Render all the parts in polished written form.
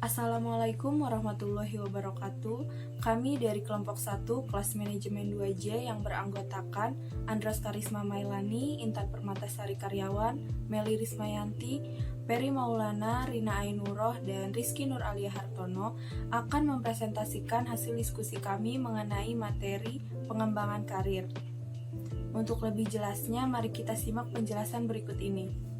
Assalamualaikum warahmatullahi wabarakatuh. Kami dari kelompok 1 kelas manajemen 2J yang beranggotakan Andras Karisma Mailani, Intan Permatasari Karyawan, Meli Rismayanti, Peri Maulana, Rina Ainuroh, dan Rizky Nur Alia Hartono akan mempresentasikan hasil diskusi kami mengenai materi pengembangan karir. Untuk lebih jelasnya, mari kita simak penjelasan berikut ini.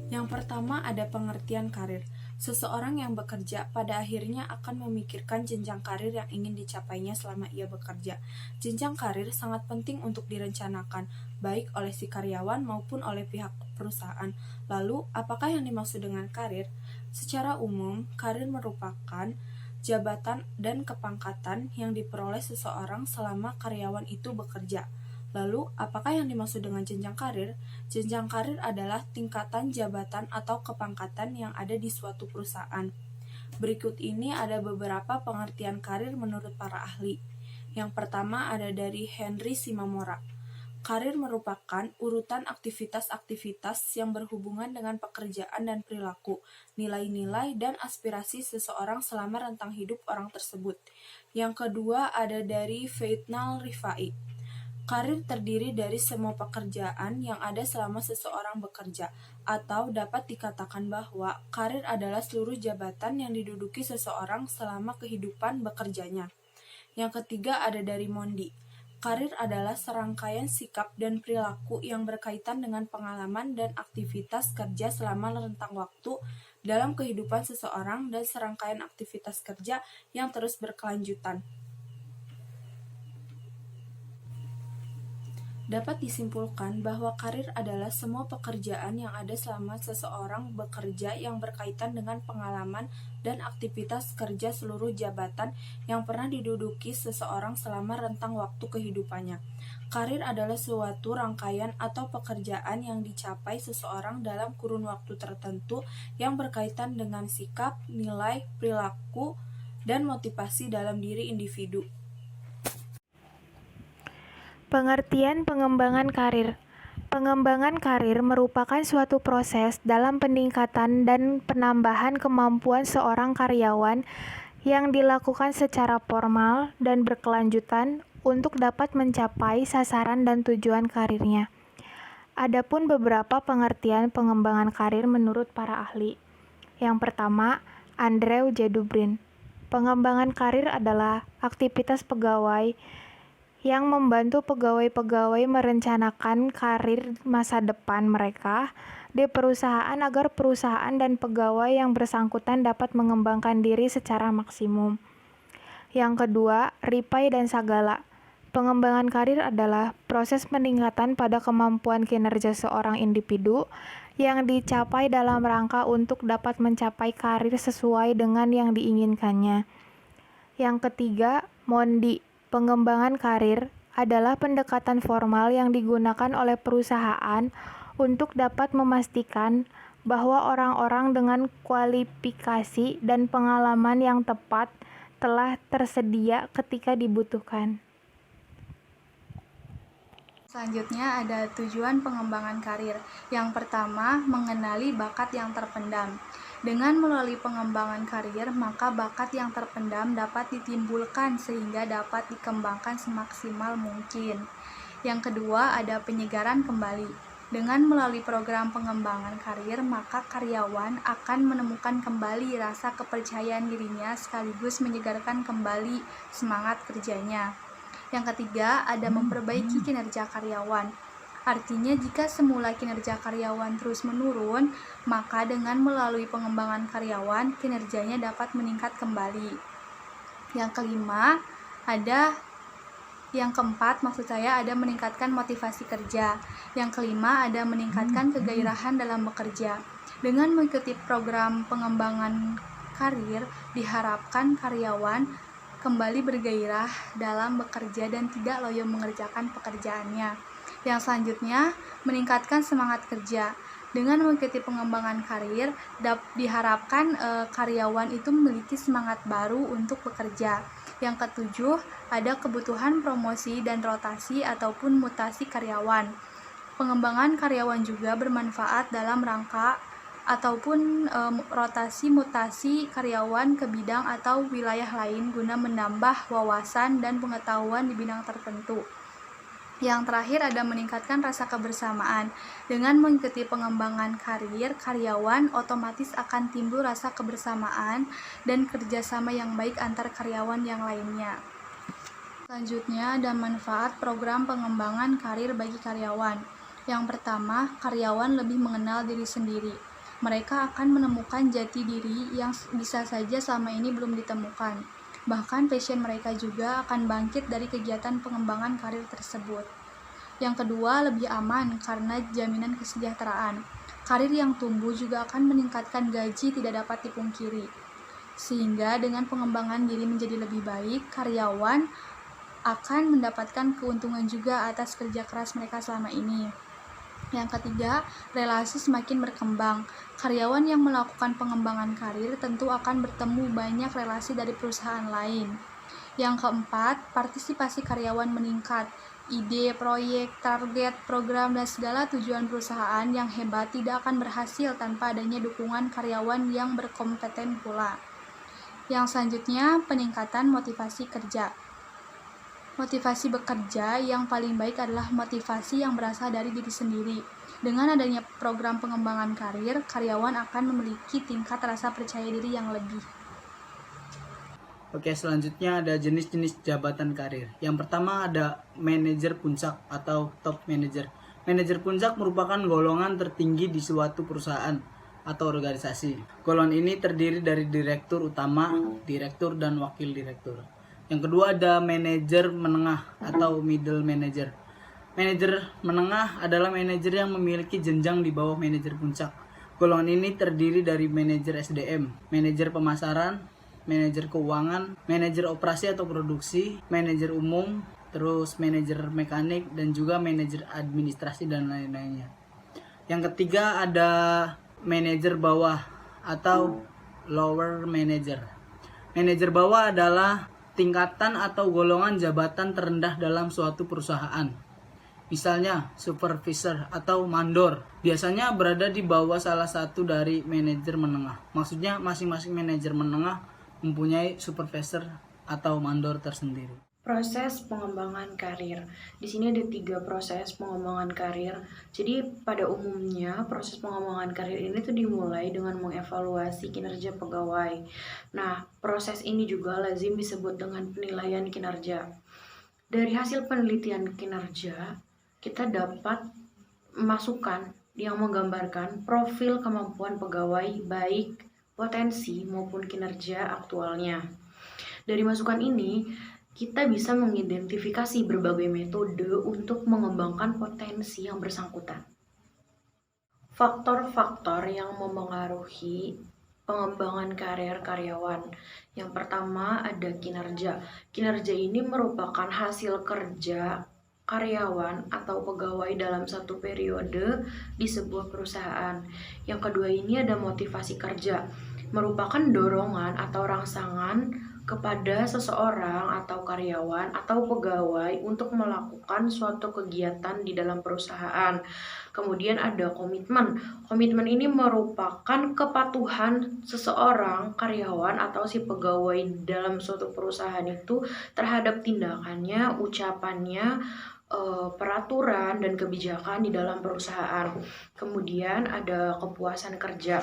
Yang pertama ada pengertian karir. Seseorang yang bekerja pada akhirnya akan memikirkan jenjang karir yang ingin dicapainya selama ia bekerja. Jenjang karir sangat penting untuk direncanakan, baik oleh si karyawan maupun oleh pihak perusahaan. Lalu, apakah yang dimaksud dengan karir? Secara umum, karir merupakan jabatan dan kepangkatan yang diperoleh seseorang selama karyawan itu bekerja. Lalu, apakah yang dimaksud dengan jenjang karir? Jenjang karir adalah tingkatan jabatan atau kepangkatan yang ada di suatu perusahaan. Berikut ini ada beberapa pengertian karir menurut para ahli. Yang pertama ada dari Henry Simamora. Karir merupakan urutan aktivitas-aktivitas yang berhubungan dengan pekerjaan dan perilaku, nilai-nilai, dan aspirasi seseorang selama rentang hidup orang tersebut. Yang kedua ada dari Faitnal Rifai. Karir terdiri dari semua pekerjaan yang ada selama seseorang bekerja, atau dapat dikatakan bahwa karir adalah seluruh jabatan yang diduduki seseorang selama kehidupan bekerjanya. Yang ketiga ada dari Mondi. Karir adalah serangkaian sikap dan perilaku yang berkaitan dengan pengalaman dan aktivitas kerja selama rentang waktu dalam kehidupan seseorang dan serangkaian aktivitas kerja yang terus berkelanjutan. Dapat disimpulkan bahwa karir adalah semua pekerjaan yang ada selama seseorang bekerja yang berkaitan dengan pengalaman dan aktivitas kerja seluruh jabatan yang pernah diduduki seseorang selama rentang waktu kehidupannya. Karir adalah suatu rangkaian atau pekerjaan yang dicapai seseorang dalam kurun waktu tertentu yang berkaitan dengan sikap, nilai, perilaku, dan motivasi dalam diri individu. Pengertian pengembangan karir. Pengembangan karir merupakan suatu proses dalam peningkatan dan penambahan kemampuan seorang karyawan yang dilakukan secara formal dan berkelanjutan untuk dapat mencapai sasaran dan tujuan karirnya. Adapun beberapa pengertian pengembangan karir menurut para ahli. Yang pertama, Andrew J. Dubrin. Pengembangan karir adalah aktivitas pegawai yang membantu pegawai-pegawai merencanakan karir masa depan mereka di perusahaan agar perusahaan dan pegawai yang bersangkutan dapat mengembangkan diri secara maksimum. Yang kedua, Ripai dan Sagala. Pengembangan karir adalah proses peningkatan pada kemampuan kinerja seorang individu yang dicapai dalam rangka untuk dapat mencapai karir sesuai dengan yang diinginkannya. Yang ketiga, Mondi. Pengembangan karir adalah pendekatan formal yang digunakan oleh perusahaan untuk dapat memastikan bahwa orang-orang dengan kualifikasi dan pengalaman yang tepat telah tersedia ketika dibutuhkan. Selanjutnya ada tujuan pengembangan karir. Yang pertama, mengenali bakat yang terpendam. Dengan melalui pengembangan karir, maka bakat yang terpendam dapat ditimbulkan sehingga dapat dikembangkan semaksimal mungkin. Yang kedua, ada penyegaran kembali. Dengan melalui program pengembangan karir, maka karyawan akan menemukan kembali rasa kepercayaan dirinya sekaligus menyegarkan kembali semangat kerjanya. Yang ketiga, ada memperbaiki kinerja karyawan. Artinya jika semula kinerja karyawan terus menurun, maka dengan melalui pengembangan karyawan, kinerjanya dapat meningkat kembali. Yang kelima, ada meningkatkan motivasi kerja. Yang kelima, ada meningkatkan kegairahan dalam bekerja. Dengan mengikuti program pengembangan karir, diharapkan karyawan kembali bergairah dalam bekerja dan tidak loyo mengerjakan pekerjaannya. Yang selanjutnya, meningkatkan semangat kerja. Dengan mengikuti pengembangan karir, diharapkan karyawan itu memiliki semangat baru untuk bekerja. Yang ketujuh, ada kebutuhan promosi dan rotasi ataupun mutasi karyawan. Pengembangan karyawan juga bermanfaat dalam rangka ataupun rotasi mutasi karyawan ke bidang atau wilayah lain guna menambah wawasan dan pengetahuan di bidang tertentu. Yang terakhir ada meningkatkan rasa kebersamaan. Dengan mengikuti pengembangan karir karyawan, otomatis akan timbul rasa kebersamaan dan kerjasama yang baik antar karyawan yang lainnya. Selanjutnya ada manfaat program pengembangan karir bagi karyawan. Yang pertama, karyawan lebih mengenal diri sendiri. Mereka akan menemukan jati diri yang bisa saja selama ini belum ditemukan. Bahkan passion mereka juga akan bangkit dari kegiatan pengembangan karir tersebut. Yang kedua, lebih aman karena jaminan kesejahteraan. Karir yang tumbuh juga akan meningkatkan gaji tidak dapat dipungkiri. Sehingga dengan pengembangan diri menjadi lebih baik, karyawan akan mendapatkan keuntungan juga atas kerja keras mereka selama ini. Yang ketiga, relasi semakin berkembang. Karyawan yang melakukan pengembangan karir tentu akan bertemu banyak relasi dari perusahaan lain. Yang keempat, partisipasi karyawan meningkat. Ide, proyek, target, program, dan segala tujuan perusahaan yang hebat tidak akan berhasil tanpa adanya dukungan karyawan yang berkompeten pula. Yang selanjutnya, peningkatan motivasi kerja. Motivasi bekerja yang paling baik adalah motivasi yang berasal dari diri sendiri. Dengan adanya program pengembangan karir, karyawan akan memiliki tingkat rasa percaya diri yang lebih. Oke, selanjutnya ada jenis-jenis jabatan karir. Yang pertama ada manajer puncak atau top manager. Manajer puncak merupakan golongan tertinggi di suatu perusahaan atau organisasi. Golongan ini terdiri dari direktur utama, direktur, dan wakil direktur. Yang kedua ada manajer menengah atau middle manager. Manajer menengah adalah manajer yang memiliki jenjang di bawah manajer puncak. Golongan ini terdiri dari manajer SDM, manajer pemasaran, manajer keuangan, manajer operasi atau produksi, manajer umum, terus manajer mekanik, dan juga manajer administrasi dan lain-lainnya. Yang ketiga ada manajer bawah atau lower manager. Manajer bawah adalah tingkatan atau golongan jabatan terendah dalam suatu perusahaan. Misalnya supervisor atau mandor. Biasanya berada di bawah salah satu dari manajer menengah. Maksudnya masing-masing manajer menengah mempunyai supervisor atau mandor tersendiri. Proses pengembangan karir. Di sini ada 3 proses pengembangan karir. Jadi pada umumnya proses pengembangan karir ini tuh dimulai dengan mengevaluasi kinerja pegawai. Nah, proses ini juga lazim disebut dengan penilaian kinerja. Dari hasil penelitian kinerja, kita dapat masukan yang menggambarkan profil kemampuan pegawai baik potensi maupun kinerja aktualnya. Dari masukan ini, kita bisa mengidentifikasi berbagai metode untuk mengembangkan potensi yang bersangkutan. Faktor-faktor yang memengaruhi pengembangan karir karyawan. Yang pertama ada kinerja. Kinerja ini merupakan hasil kerja karyawan atau pegawai dalam satu periode di sebuah perusahaan. Yang kedua ini ada motivasi kerja. Merupakan dorongan atau rangsangan kepada seseorang atau karyawan atau pegawai untuk melakukan suatu kegiatan di dalam perusahaan. Kemudian ada komitmen. Komitmen ini merupakan kepatuhan seseorang karyawan atau si pegawai dalam suatu perusahaan itu terhadap tindakannya, ucapannya, peraturan dan kebijakan di dalam perusahaan. Kemudian ada kepuasan kerja.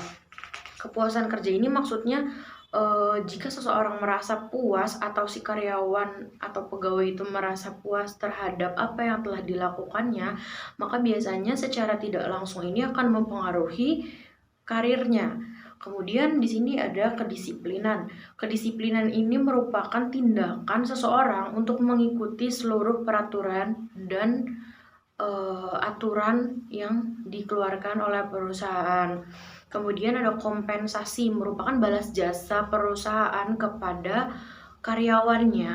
Kepuasan kerja ini maksudnya jika seseorang merasa puas atau si karyawan atau pegawai itu merasa puas terhadap apa yang telah dilakukannya, maka biasanya secara tidak langsung ini akan mempengaruhi karirnya. Kemudian di sini ada kedisiplinan. Kedisiplinan ini merupakan tindakan seseorang untuk mengikuti seluruh peraturan dan aturan yang dikeluarkan oleh perusahaan. Kemudian ada kompensasi, merupakan balas jasa perusahaan kepada karyawannya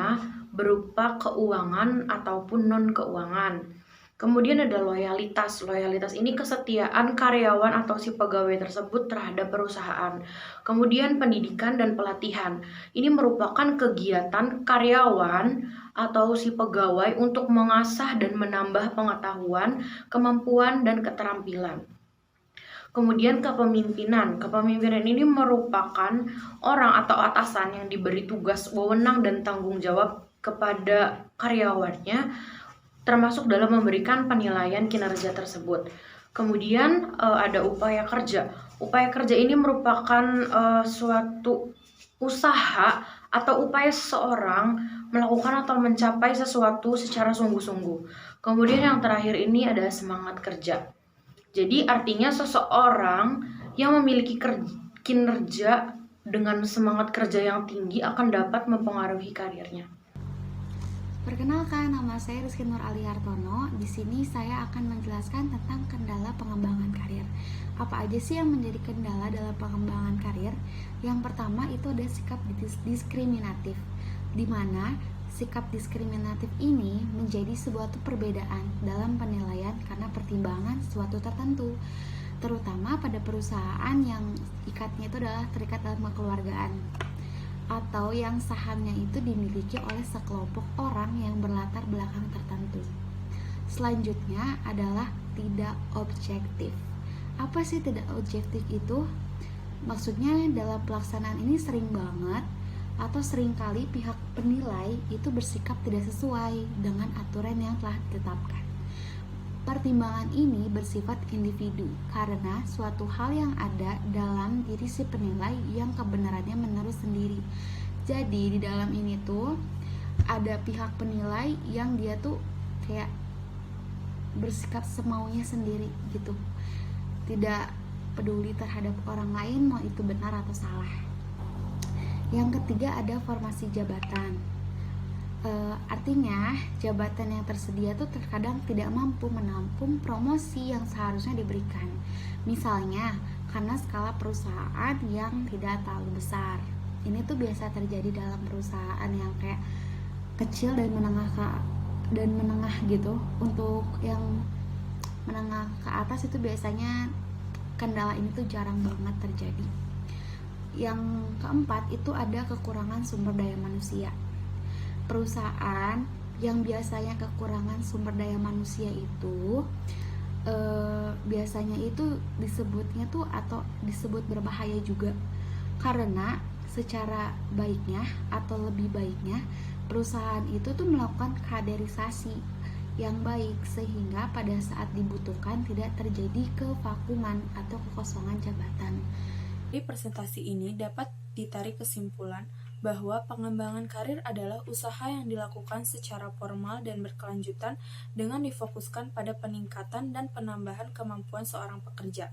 berupa keuangan ataupun non-keuangan. Kemudian ada loyalitas. Loyalitas ini kesetiaan karyawan atau si pegawai tersebut terhadap perusahaan. Kemudian pendidikan dan pelatihan. Ini merupakan kegiatan karyawan atau si pegawai untuk mengasah dan menambah pengetahuan, kemampuan, dan keterampilan. Kemudian kepemimpinan. Kepemimpinan ini merupakan orang atau atasan yang diberi tugas, wewenang, dan tanggung jawab kepada karyawannya, termasuk dalam memberikan penilaian kinerja tersebut. Kemudian ada upaya kerja. Upaya kerja ini merupakan suatu usaha atau upaya seseorang melakukan atau mencapai sesuatu secara sungguh-sungguh. Kemudian yang terakhir ini ada semangat kerja. Jadi artinya seseorang yang memiliki kinerja dengan semangat kerja yang tinggi akan dapat mempengaruhi karirnya. Perkenalkan, nama saya Rizky Nur Ali Hartono. Di sini saya akan menjelaskan tentang kendala pengembangan karir. Apa aja sih yang menjadi kendala dalam pengembangan karir? Yang pertama itu ada sikap diskriminatif, di mana sikap diskriminatif ini menjadi sebuah perbedaan dalam penilaian karena pertimbangan suatu tertentu, terutama pada perusahaan yang ikatnya itu adalah terikat dalam kekeluargaan, atau yang sahamnya itu dimiliki oleh sekelompok orang yang berlatar belakang tertentu. Selanjutnya adalah tidak objektif. Apa sih tidak objektif itu? Maksudnya dalam pelaksanaan ini sering banget atau seringkali pihak penilai itu bersikap tidak sesuai dengan aturan yang telah ditetapkan. Pertimbangan ini bersifat individu karena suatu hal yang ada dalam diri si penilai yang kebenarannya menurut sendiri. Jadi di dalam ini tuh ada pihak penilai yang dia tuh kayak bersikap semaunya sendiri gitu, tidak peduli terhadap orang lain mau itu benar atau salah. Yang ketiga ada formasi jabatan. Artinya jabatan yang tersedia tuh terkadang tidak mampu menampung promosi yang seharusnya diberikan. Misalnya karena skala perusahaan yang tidak terlalu besar. Ini tuh biasa terjadi dalam perusahaan yang kayak kecil dan menengah gitu. Untuk yang menengah ke atas itu biasanya kendala ini tuh jarang banget terjadi. Yang keempat itu ada kekurangan sumber daya manusia. Perusahaan yang biasanya kekurangan sumber daya manusia itu biasanya itu disebutnya tuh atau disebut berbahaya juga, karena secara baiknya atau lebih baiknya perusahaan itu tuh melakukan kaderisasi yang baik sehingga pada saat dibutuhkan tidak terjadi kevakuman atau kekosongan jabatan. Di presentasi ini dapat ditarik kesimpulan bahwa pengembangan karir adalah usaha yang dilakukan secara formal dan berkelanjutan dengan difokuskan pada peningkatan dan penambahan kemampuan seorang pekerja.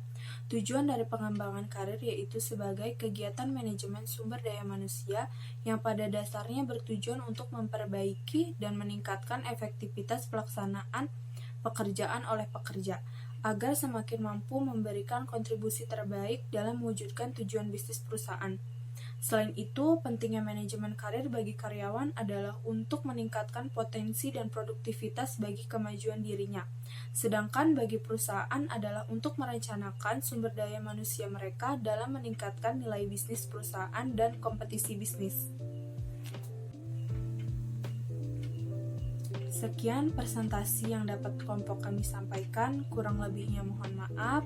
Tujuan dari pengembangan karir yaitu sebagai kegiatan manajemen sumber daya manusia yang pada dasarnya bertujuan untuk memperbaiki dan meningkatkan efektivitas pelaksanaan pekerjaan oleh pekerja, agar semakin mampu memberikan kontribusi terbaik dalam mewujudkan tujuan bisnis perusahaan. Selain itu, pentingnya manajemen karir bagi karyawan adalah untuk meningkatkan potensi dan produktivitas bagi kemajuan dirinya. Sedangkan bagi perusahaan adalah untuk merencanakan sumber daya manusia mereka dalam meningkatkan nilai bisnis perusahaan dan kompetisi bisnis. Sekian presentasi yang dapat kelompok kami sampaikan, kurang lebihnya mohon maaf.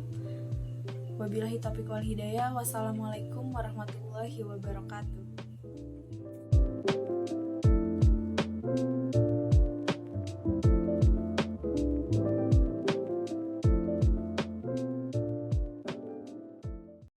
Wabillahi taufiq wal hidayah. Wassalamualaikum warahmatullahi wabarakatuh.